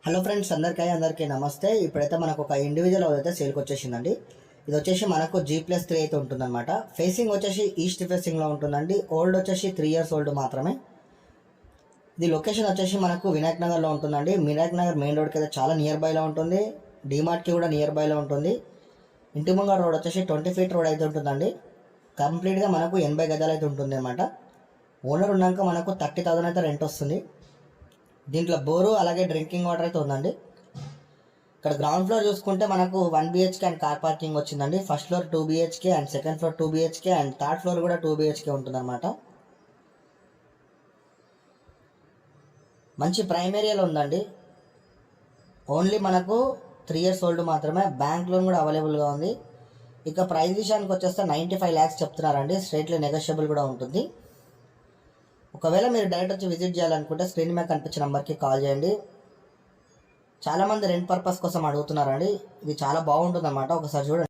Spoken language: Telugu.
హలో ఫ్రెండ్స్, అందరికీ నమస్తే. ఇప్పుడైతే మనకు ఒక ఇండివిజువల్ హౌస్ అయితే సేల్కి వచ్చేసిందండి. ఇది వచ్చేసి మనకు G+3 అయితే ఉంటుందన్నమాట. ఫేసింగ్ వచ్చేసి ఈస్ట్ ఫేసింగ్లో ఉంటుందండి. ఓల్డ్ వచ్చేసి 3 years ఓల్డ్ మాత్రమే. ఇది లొకేషన్ వచ్చేసి మనకు వినాయక్ నగర్లో ఉంటుందండి. వినాయక్ నగర్ మెయిన్ రోడ్కి అయితే చాలా నియర్ బైలో ఉంటుంది. డీమార్ట్కి కూడా నియర్ బైలో ఉంటుంది. ఇంటి ముంగడ రోడ్ వచ్చేసి 20 feet రోడ్ అయితే ఉంటుందండి. కంప్లీట్గా మనకు 80 గజాలు అయితే ఉంటుంది అనమాట. ఓనర్ ఉన్నాక మనకు 30,000 అయితే రెంట్ వస్తుంది. దీంట్లో బోరు అలాగే డ్రింకింగ్ వాటర్ అయితే ఉందండి. ఇక్కడ గ్రౌండ్ ఫ్లోర్ చూసుకుంటే మనకు 1 BHK అండ్ కార్ పార్కింగ్ వచ్చిందండి. First floor 2 BHK and second floor 2 BHK and third floor కూడా 2 BHK ఉంటుందన్నమాట. మంచి ప్రైమ్ ఏరియాలో ఉందండి. ఓన్లీ మనకు 3 years ఓల్డ్ మాత్రమే. బ్యాంక్ లోన్ కూడా అవైలబుల్గా ఉంది. ఇక ప్రైస్ విషయానికి వచ్చేస్తే 95 lakhs చెప్తున్నారండి. స్ట్రైట్లీ నెగోషియబుల్ కూడా ఉంటుంది. ఒకవేళ మీరు డైరెక్ట్ వచ్చి విజిట్ చేయాలనుకుంటే స్క్రీన్ మీద కనిపించే నెంబర్కి కాల్ చేయండి. చాలామంది రెంట్ పర్పస్ కోసం అడుగుతున్నారండి. ఇది చాలా బాగుంటుంది అన్నమాట. ఒకసారి చూడండి.